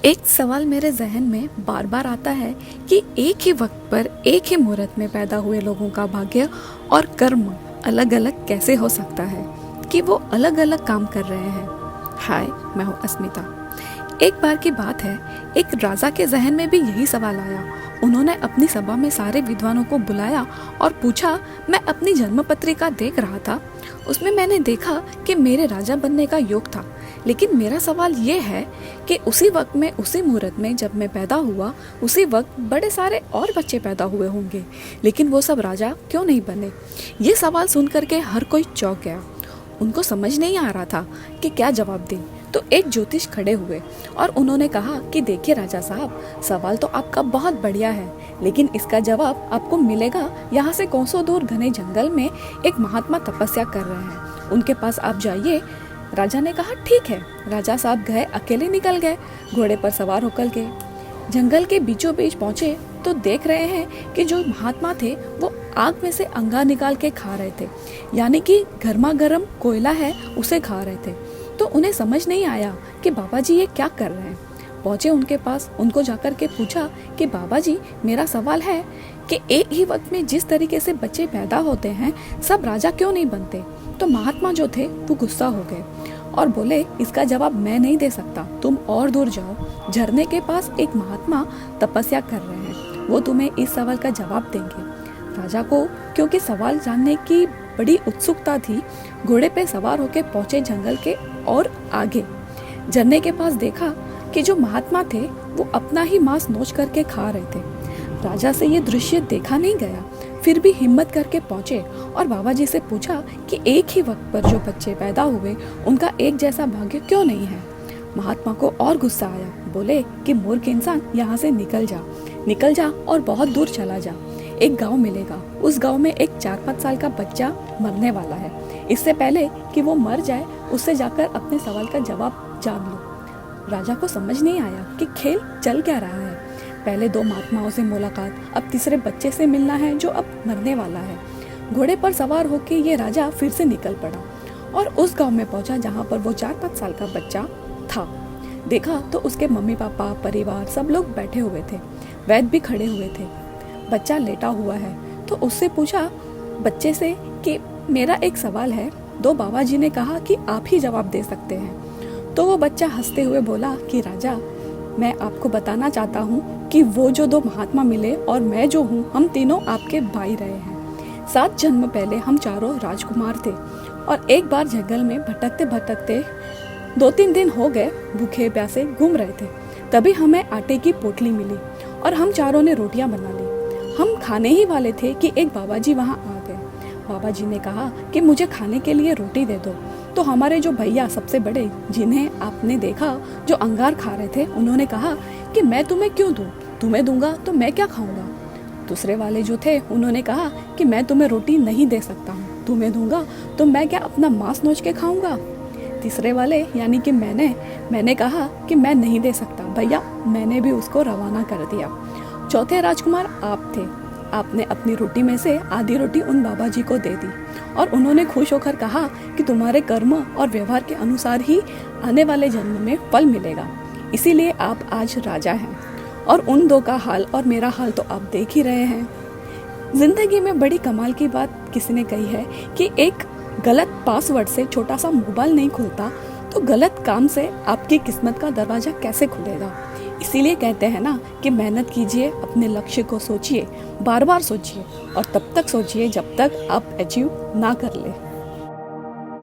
एक सवाल मेरे जहन में बार बार आता है कि एक ही वक्त पर एक ही मुहूर्त में पैदा हुए लोगों का भाग्य और कर्म अलग अलग कैसे हो सकता है कि वो अलग अलग काम कर रहे हैं। हाय, मैं हूँ अस्मिता। एक बार की बात है, एक राजा के जहन में भी यही सवाल आया। उन्होंने अपनी सभा में सारे विद्वानों को बुलाया और पूछा, मैं अपनी जन्म पत्रिका देख रहा था, उसमें मैंने देखा कि मेरे राजा बनने का योग था, लेकिन मेरा सवाल ये है कि उसी वक्त में, उसी मुहूर्त में जब मैं पैदा हुआ, उसी वक्त बड़े सारे और बच्चे पैदा हुए होंगे, लेकिन वो सब राजा क्यों नहीं बने। ये सवाल सुन करके हर कोई चौंक गया। उनको समझ नहीं आ रहा था कि क्या जवाब दें। तो एक ज्योतिष खड़े हुए और उन्होंने कहा कि देखिए राजा साहब, सवाल तो आपका बहुत बढ़िया है, लेकिन इसका जवाब आपको मिलेगा यहाँ से कोसों दूर घने जंगल में एक महात्मा तपस्या कर रहे हैं, उनके पास आप जाइए। राजा ने कहा ठीक है। राजा साहब गए, अकेले निकल गए, घोड़े पर सवार होकर के जंगल के बीचों बीच पहुंचे तो देख रहे हैं कि जो महात्मा थे वो आग में से अंगार निकाल के खा रहे थे, यानी कि गर्मा गर्म कोयला है उसे खा रहे थे। तो उन्हें समझ नहीं आया कि बाबा जी ये क्या कर रहे हैं। पहुंचे उनके पास, उनको जाकर के पूछा कि बाबा जी, मेरा सवाल है कि एक ही वक्त में जिस तरीके से बच्चे पैदा होते हैं, सब राजा क्यों नहीं बनते। तो महात्मा जो थे वो गुस्सा हो गए और बोले, इसका जवाब मैं नहीं दे सकता, तुम और दूर जाओ। झरने के पास एक महात्मा तपस्या कर रहे हैं, वो तुम्हें इस सवाल का जवाब देंगे। राजा को क्योंकि सवाल जानने की बड़ी उत्सुकता थी, घोड़े पे सवार होकर पहुंचे जंगल के और आगे। झरने के पास देखा कि जो महात्मा थे वो अपना ही मांस नोच करके खा रहे थे। राजा से ये दृश्य देखा नहीं गया, फिर भी हिम्मत करके पहुंचे और बाबा जी से पूछा कि एक ही वक्त पर जो बच्चे पैदा हुए उनका एक जैसा भाग्य क्यों नहीं है। महात्मा को और गुस्सा आया, बोले कि मूर्ख इंसान, यहाँ से निकल जा और बहुत दूर चला जा। एक गांव मिलेगा, उस गांव में एक 4-5 साल का बच्चा मरने वाला है। इससे पहले कि वो मर जाए, उससे जाकर अपने सवाल का जवाब जान लो। राजा को समझ नहीं आया कि खेल चल क्या रहा है। पहले 2 महात्माओं से मुलाकात, अब तीसरे बच्चे से मिलना है जो अब मरने वाला है। घोड़े पर सवार होकर ये राजा फिर से निकल पड़ा और उस गांव में पहुंचा जहां पर वो 4-5 साल का बच्चा था। देखा तो उसके मम्मी पापा, परिवार सब लोग बैठे हुए थे, वैद्य भी खड़े हुए थे। बच्चा लेटा हुआ है तो उससे पूछा बच्चे से कि मेरा एक सवाल है। 2 बाबा जी ने कहा कि आप ही जवाब दे सकते हैं। तो वो बच्चा हंसते हुए बोला कि राजा, मैं आपको बताना चाहता हूँ कि वो जो 2 महात्मा मिले और मैं जो हूँ, हम तीनों आपके भाई रहे हैं। 7 जन्म पहले हम चारों राजकुमार थे और एक बार जंगल में भटकते भटकते 2-3 दिन हो गए, भूखे प्यासे घूम रहे थे। तभी हमें आटे की पोटली मिली और हम चारों ने रोटियां बना ली। हम खाने ही वाले थे कि एक बाबा जी वहाँ आ गए। बाबा जी ने कहा कि मुझे खाने के लिए रोटी दे दो। तो हमारे जो भैया सबसे बड़े, जिन्हें आपने देखा जो अंगार खा रहे थे, उन्होंने कहा कि मैं तुम्हें क्यों दूं, तुम्हें दूंगा तो मैं क्या खाऊंगा। दूसरे वाले जो थे उन्होंने कहा कि मैं तुम्हें रोटी नहीं दे सकता हूँ, तुम्हें दूंगा तो मैं क्या अपना मांस नोच के खाऊंगा। तीसरे वाले यानी कि मैंने कहा कि मैं नहीं दे सकता भैया, मैंने भी उसको रवाना कर दिया। चौथे राजकुमार आप थे, आपने अपनी रोटी में से आधी रोटी उन बाबा जी को दे दी और उन्होंने खुश होकर कहा कि तुम्हारे कर्म और व्यवहार के अनुसार ही आने वाले जन्म में फल मिलेगा, इसीलिए आप आज राजा हैं। और उन 2 का हाल और मेरा हाल तो आप देख ही रहे हैं। जिंदगी में बड़ी कमाल की बात किसी ने कही है कि एक गलत पासवर्ड से छोटा सा मोबाइल नहीं खुलता, तो गलत काम से आपकी किस्मत का दरवाजा कैसे खुलेगा। इसीलिए कहते हैं ना कि मेहनत कीजिए, अपने लक्ष्य को सोचिए, बार बार सोचिए और तब तक सोचिए जब तक आप अचीव ना कर ले।